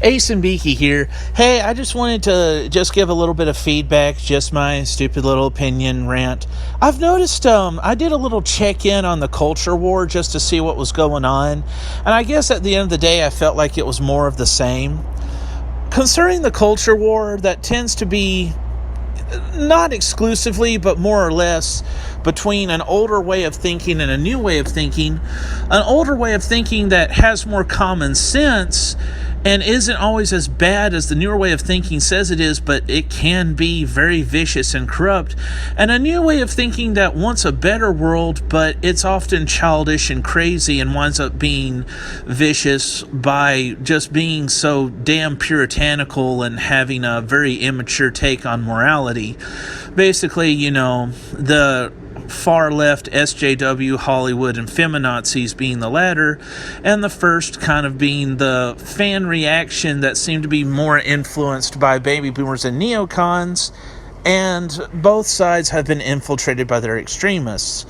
Ace and Beaky here. Hey, I just wanted to give a little bit of feedback, just my stupid little opinion rant. I've noticed I did a little check-in on the culture war just to see what was going on, and I guess at the end of the day I felt like it was more of the same. Concerning the culture war, that tends to be not exclusively, but more or less between an older way of thinking and a new way of thinking. An older way of thinking that has more common sense and isn't always as bad as the newer way of thinking says it is, but it can be very vicious and corrupt. And a new way of thinking that wants a better world, but it's often childish and crazy and winds up being vicious by just being so damn puritanical and having a very immature take on morality. Basically, the far left SJW, Hollywood, and feminazis being the latter, and the first kind of being the fan reaction that seemed to be more influenced by baby boomers and neocons, and both sides have been infiltrated by their extremists.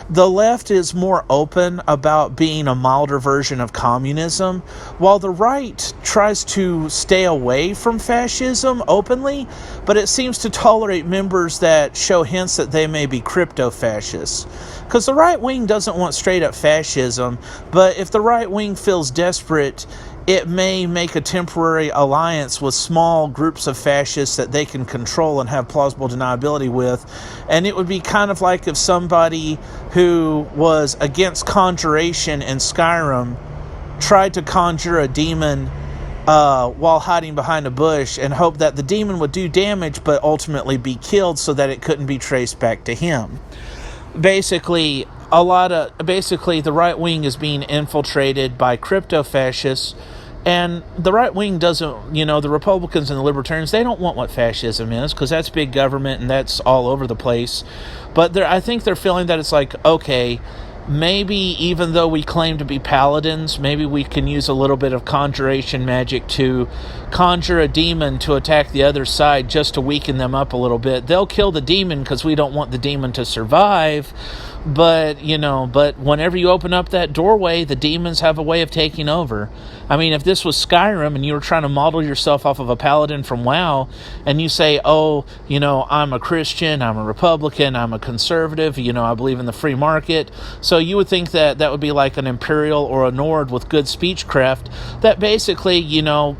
The left is more open about being a milder version of communism, while the right tries to stay away from fascism openly, but it seems to tolerate members that show hints that they may be crypto-fascists. Because the right wing doesn't want straight-up fascism, but if the right wing feels desperate, it may make a temporary alliance with small groups of fascists that they can control and have plausible deniability with. And it would be kind of like if somebody who was against conjuration in Skyrim tried to conjure a demon while hiding behind a bush and hoped that the demon would do damage but ultimately be killed so that it couldn't be traced back to him. Basically, the right wing is being infiltrated by crypto-fascists, and the right wing doesn't, the Republicans and the Libertarians, they don't want what fascism is, because that's big government and that's all over the place. But I think they're feeling that it's like, okay, maybe even though we claim to be paladins, maybe we can use a little bit of conjuration magic to conjure a demon to attack the other side just to weaken them up a little bit. They'll kill the demon because we don't want the demon to survive. But whenever you open up that doorway, the demons have a way of taking over. I mean, if this was Skyrim and you were trying to model yourself off of a paladin from WoW, and you say, I'm a Christian, I'm a Republican, I'm a conservative, I believe in the free market. So you would think that would be like an Imperial or a Nord with good speechcraft that basically,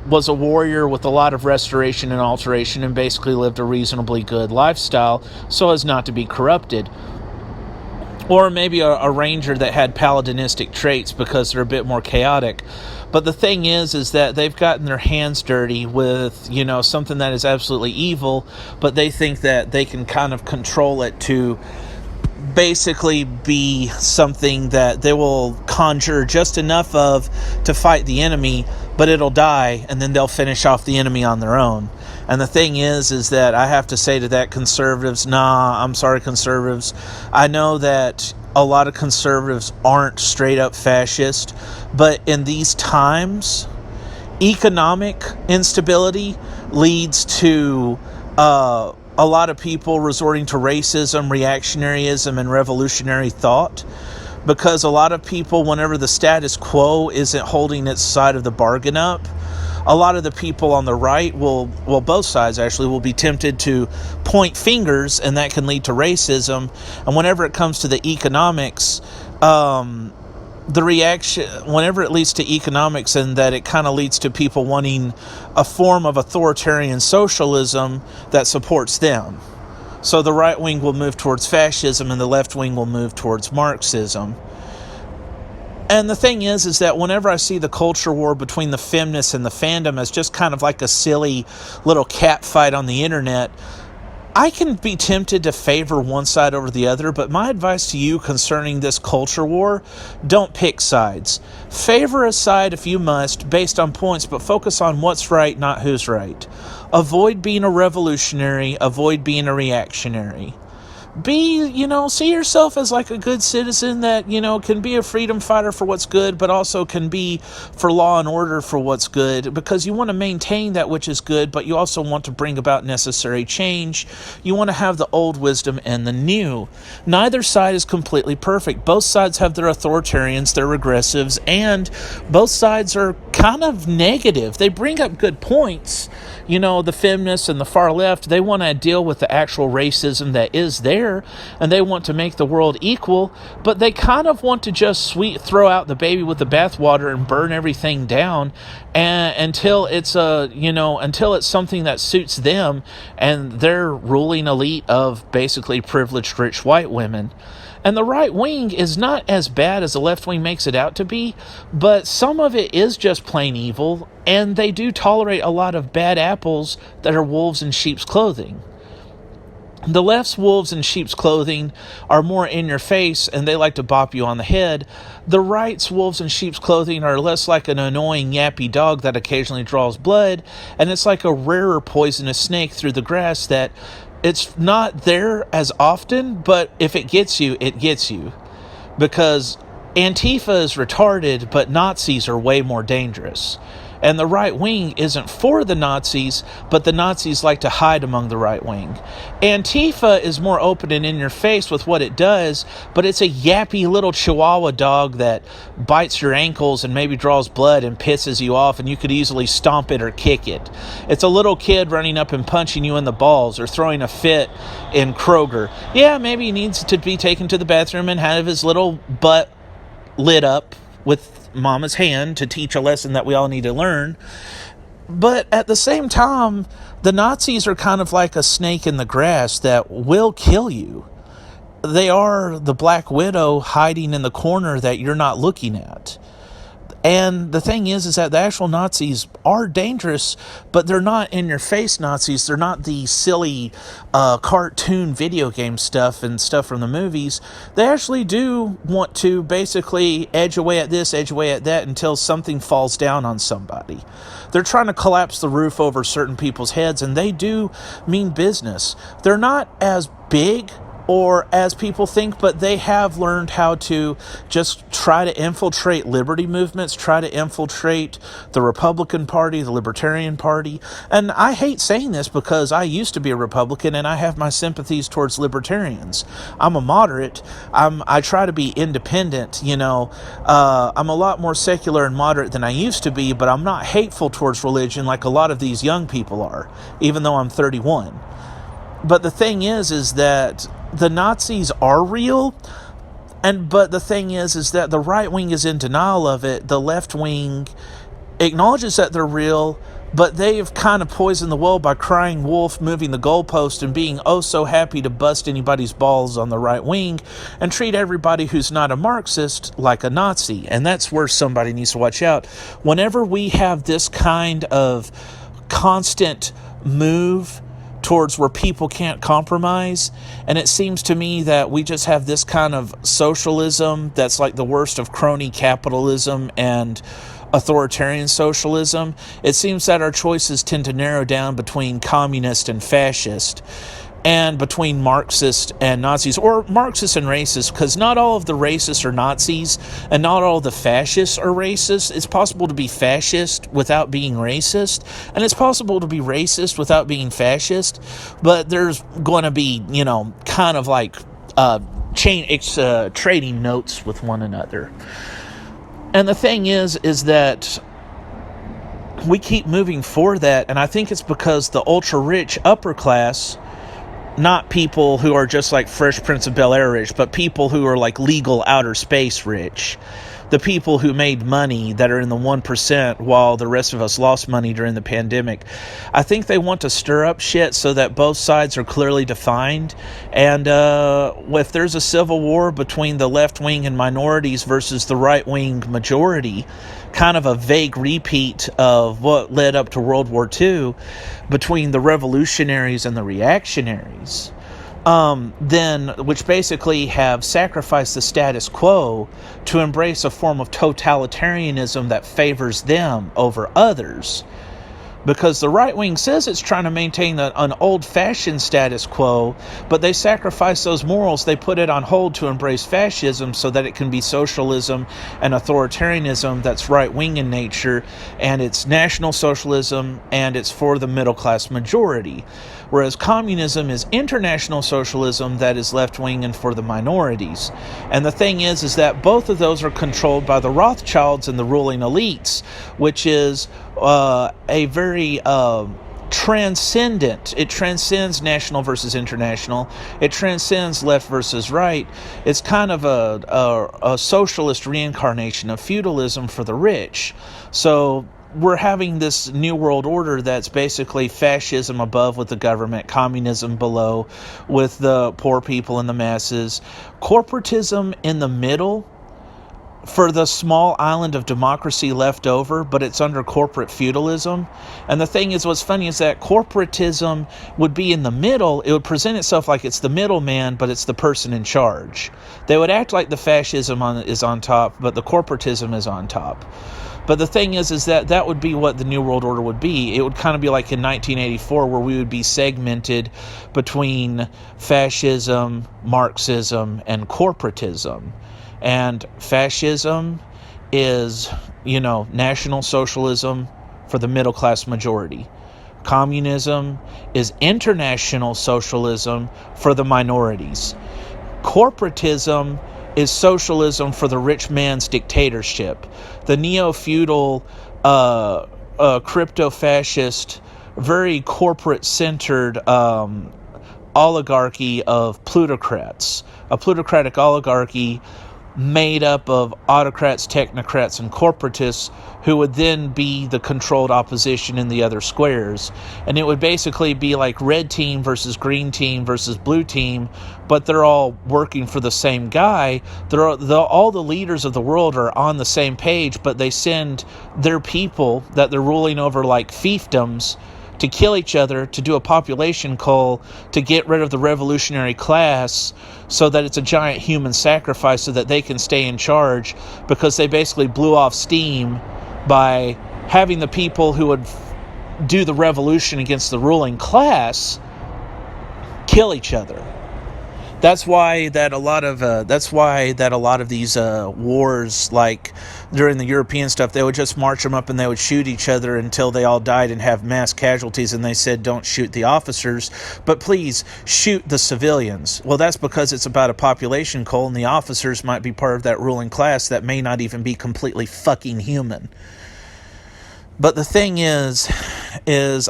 was a warrior with a lot of restoration and alteration and basically lived a reasonably good lifestyle so as not to be corrupted. Or maybe a ranger that had paladinistic traits because they're a bit more chaotic. But the thing is that they've gotten their hands dirty with, something that is absolutely evil, but they think that they can kind of control it to basically be something that they will conjure just enough of to fight the enemy, but it'll die, and then they'll finish off the enemy on their own. And the thing is that I have to say to that, conservatives, I'm sorry, conservatives. I know that a lot of conservatives aren't straight up fascist, but in these times, economic instability leads to a lot of people resorting to racism, reactionaryism, and revolutionary thought. Because a lot of people, whenever the status quo isn't holding its side of the bargain up, a lot of the people on the right both sides actually, will be tempted to point fingers, and that can lead to racism. And whenever it comes to the economics, the reaction, whenever it leads to economics, and that it kind of leads to people wanting a form of authoritarian socialism that supports them. So the right wing will move towards fascism, and the left wing will move towards Marxism. And the thing is that whenever I see the culture war between the feminists and the fandom as just kind of like a silly little cat fight on the internet, I can be tempted to favor one side over the other, but my advice to you concerning this culture war, don't pick sides. Favor a side if you must, based on points, but focus on what's right, not who's right. Avoid being a revolutionary, avoid being a reactionary. see yourself as like a good citizen that, can be a freedom fighter for what's good, but also can be for law and order for what's good, because you want to maintain that which is good, but you also want to bring about necessary change. You want to have the old wisdom and the new. Neither side is completely perfect. Both sides have their authoritarians, their regressives, and both sides are kind of negative. They bring up good points. The feminists and the far left, they want to deal with the actual racism that is there, and they want to make the world equal, but they kind of want to just throw out the baby with the bathwater and burn everything down, and until it's something that suits them and their ruling elite of basically privileged rich white women. And the right wing is not as bad as the left wing makes it out to be, but some of it is just plain evil, and they do tolerate a lot of bad apples that are wolves in sheep's clothing. The left's wolves in sheep's clothing are more in your face, and they like to bop you on the head. The right's wolves in sheep's clothing are less like an annoying yappy dog that occasionally draws blood, and it's like a rarer poisonous snake through the grass that it's not there as often, but if it gets you, it gets you. Because Antifa is retarded, but Nazis are way more dangerous. And the right wing isn't for the Nazis, but the Nazis like to hide among the right wing. Antifa is more open and in your face with what it does, but it's a yappy little chihuahua dog that bites your ankles and maybe draws blood and pisses you off, and you could easily stomp it or kick it. It's a little kid running up and punching you in the balls or throwing a fit in Kroger. Yeah, maybe he needs to be taken to the bathroom and have his little butt lit up with mama's hand to teach a lesson that we all need to learn. But at the same time, the Nazis are kind of like a snake in the grass that will kill you. They are the Black Widow hiding in the corner that you're not looking at. And the thing is that the actual Nazis are dangerous, but they're not in-your-face Nazis. They're not the silly cartoon video game stuff and stuff from the movies. They actually do want to basically edge away at this, edge away at that until something falls down on somebody. They're trying to collapse the roof over certain people's heads, and they do mean business. They're not as big or as people think, but they have learned how to just try to infiltrate liberty movements, try to infiltrate the Republican Party, the Libertarian Party. And I hate saying this because I used to be a Republican and I have my sympathies towards libertarians. I'm a moderate. I try to be independent, I'm a lot more secular and moderate than I used to be, but I'm not hateful towards religion like a lot of these young people are, even though I'm 31. But the thing is that the Nazis are real, but the thing is that the right wing is in denial of it. The left wing acknowledges that they're real, but they've kind of poisoned the well by crying wolf, moving the goalpost, and being oh so happy to bust anybody's balls on the right wing and treat everybody who's not a Marxist like a Nazi. And that's where somebody needs to watch out. Whenever we have this kind of constant move towards where people can't compromise, and it seems to me that we just have this kind of socialism that's like the worst of crony capitalism and authoritarian socialism. It seems that our choices tend to narrow down between communist and fascist, and between Marxist and Nazis, or Marxist and racist, because not all of the racists are Nazis, and not all of the fascists are racist. It's possible to be fascist without being racist, and it's possible to be racist without being fascist, but there's going to be, kind of like trading notes with one another. And the thing is that we keep moving for that, and I think it's because the ultra-rich upper class, not people who are just like Fresh Prince of Bel-Air rich, but people who are like legal outer space rich. The people who made money that are in the 1% while the rest of us lost money during the pandemic. I think they want to stir up shit so that both sides are clearly defined. And if there's a civil war between the left wing and minorities versus the right wing majority, kind of a vague repeat of what led up to World War II between the revolutionaries and the reactionaries, which basically have sacrificed the status quo to embrace a form of totalitarianism that favors them over others. because the right wing says it's trying to maintain an old-fashioned status quo, but they sacrifice those morals. They put it on hold to embrace fascism so that it can be socialism and authoritarianism that's right-wing in nature, and it's national socialism, and it's for the middle-class majority. Whereas communism is international socialism that is left-wing and for the minorities. And the thing is that both of those are controlled by the Rothschilds and the ruling elites, which is a very transcendent. It transcends national versus international. It transcends left versus right. It's kind of a socialist reincarnation of feudalism for the rich. So we're having this new world order that's basically fascism above with the government, communism below with the poor people and the masses, corporatism in the middle for the small island of democracy left over, but it's under corporate feudalism. And the thing is, what's funny is that corporatism would be in the middle. It would present itself like it's the middleman, but it's the person in charge. They would act like the fascism is on top, but the corporatism is on top. But the thing is that would be what the New World Order would be. It would kind of be like in 1984, where we would be segmented between fascism, Marxism, and corporatism. And fascism is, national socialism for the middle class majority. Communism is international socialism for the minorities. Corporatism is socialism for the rich man's dictatorship. The neo-feudal, crypto-fascist, very corporate-centered oligarchy of plutocrats. A plutocratic oligarchy made up of autocrats, technocrats, and corporatists who would then be the controlled opposition in the other squares. And it would basically be like red team versus green team versus blue team, but they're all working for the same guy. All the leaders of the world are on the same page, but they send their people that they're ruling over like fiefdoms to kill each other, to do a population cull, to get rid of the revolutionary class, so that it's a giant human sacrifice so that they can stay in charge, because they basically blew off steam by having the people who would do the revolution against the ruling class kill each other. That's why that a lot of these wars, like during the European stuff, they would just march them up and they would shoot each other until they all died and have mass casualties. And they said, don't shoot the officers, but please shoot the civilians. Well, that's because it's about a population cull, and the officers might be part of that ruling class that may not even be completely fucking human. But the thing is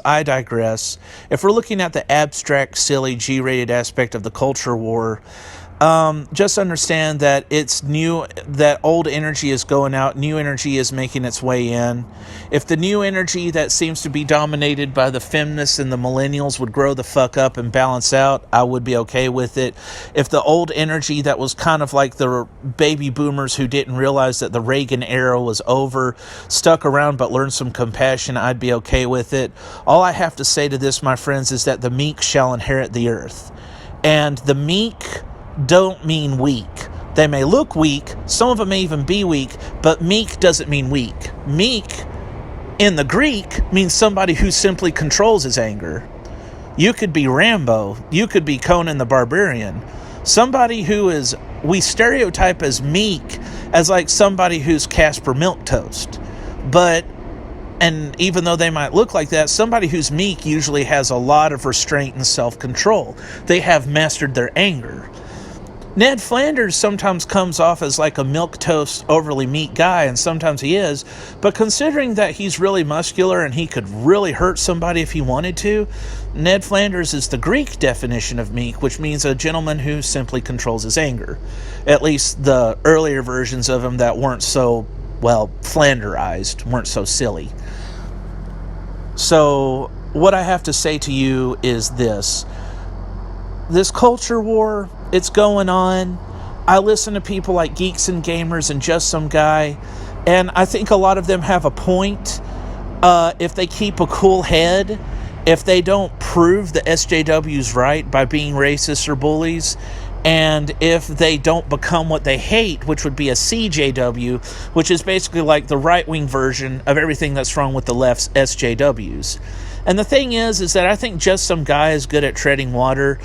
I digress. If we're looking at the abstract, silly, G-rated aspect of the culture war, just understand that it's new, that old energy is going out, new energy is making its way in. If the new energy that seems to be dominated by the feminists and the millennials would grow the fuck up and balance out, I would be okay with it. If the old energy that was kind of like the baby boomers who didn't realize that the Reagan era was over, stuck around but learned some compassion, I'd be okay with it. All I have to say to this, my friends, is that the meek shall inherit the earth. And the meek don't mean weak. They may look weak, some of them may even be weak, but meek doesn't mean weak. Meek, in the Greek, means somebody who simply controls his anger. You could be Rambo, you could be Conan the Barbarian. Somebody we stereotype as meek as like somebody who's Casper Milquetoast. And even though they might look like that, somebody who's meek usually has a lot of restraint and self-control. They have mastered their anger. Ned Flanders sometimes comes off as like a milquetoast, overly meek guy, and sometimes he is, but considering that he's really muscular and he could really hurt somebody if he wanted to, Ned Flanders is the Greek definition of meek, which means a gentleman who simply controls his anger. At least the earlier versions of him that weren't so, Flanderized, weren't so silly. So, what I have to say to you is this culture war, it's going on. I listen to people like Geeks and Gamers and Just Some Guy, and I think a lot of them have a point. If they keep a cool head, if they don't prove the SJWs right by being racists or bullies, And if they don't become what they hate, which would be a CJW, which is basically like the right-wing version of everything that's wrong with the left's SJWs. And the thing is that I think just some guy is good at treading water.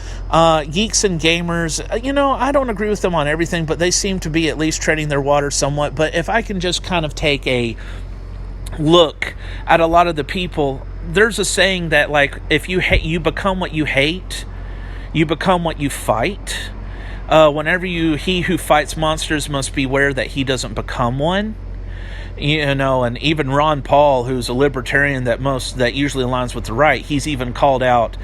Geeks and gamers, I don't agree with them on everything, but they seem to be at least treading their water somewhat. But if I can just kind of take a look at a lot of the people, there's a saying that, like, if you hate, you become what you hate, you become what you fight. He who fights monsters must beware that he doesn't become one. And even Ron Paul, who's a libertarian that usually aligns with the right, he's even called out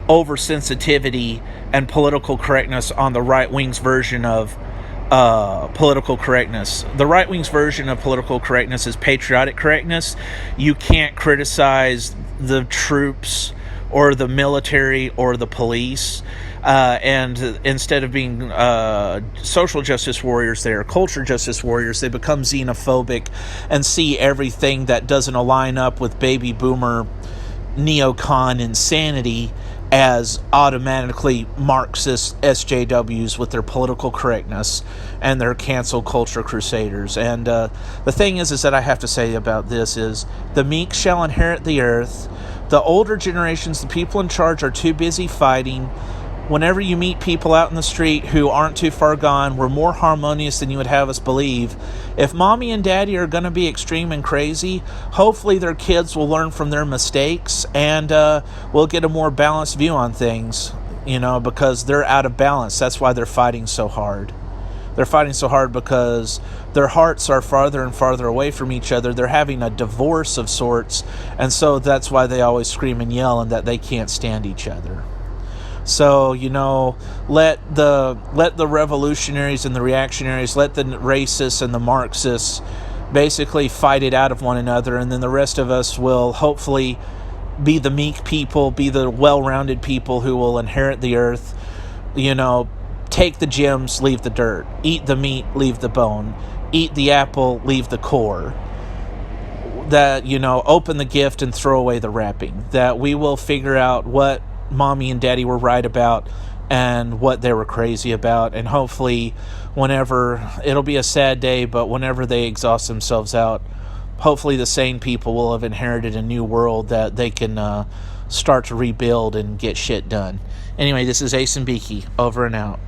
oversensitivity and political correctness on the right wing's version of political correctness. The right wing's version of political correctness is patriotic correctness. You can't criticize the troops or the military or the police. And instead of being social justice warriors, they are culture justice warriors. They become xenophobic and see everything that doesn't align up with baby boomer neocon insanity as automatically Marxist SJWs with their political correctness and their cancel culture crusaders. And the thing is that I have to say about this is the meek shall inherit the earth. The older generations, the people in charge, are too busy fighting. Whenever you meet people out in the street who aren't too far gone, we're more harmonious than you would have us believe. If mommy and daddy are going to be extreme and crazy, hopefully their kids will learn from their mistakes and we'll get a more balanced view on things, because they're out of balance. That's why they're fighting so hard. They're fighting so hard because their hearts are farther and farther away from each other. They're having a divorce of sorts, and so that's why they always scream and yell and that they can't stand each other. So, let the revolutionaries and the reactionaries, let the racists and the Marxists basically fight it out of one another, and then the rest of us will hopefully be the meek people, be the well-rounded people who will inherit the earth. Take the gems, leave the dirt. Eat the meat, leave the bone. Eat the apple, leave the core. That, open the gift and throw away the wrapping. That we will figure out what mommy and daddy were right about and what they were crazy about, and hopefully it'll be a sad day, but whenever they exhaust themselves out, hopefully the sane people will have inherited a new world that they can start to rebuild and get shit done. Anyway, this is Ace and Beaky, over and out.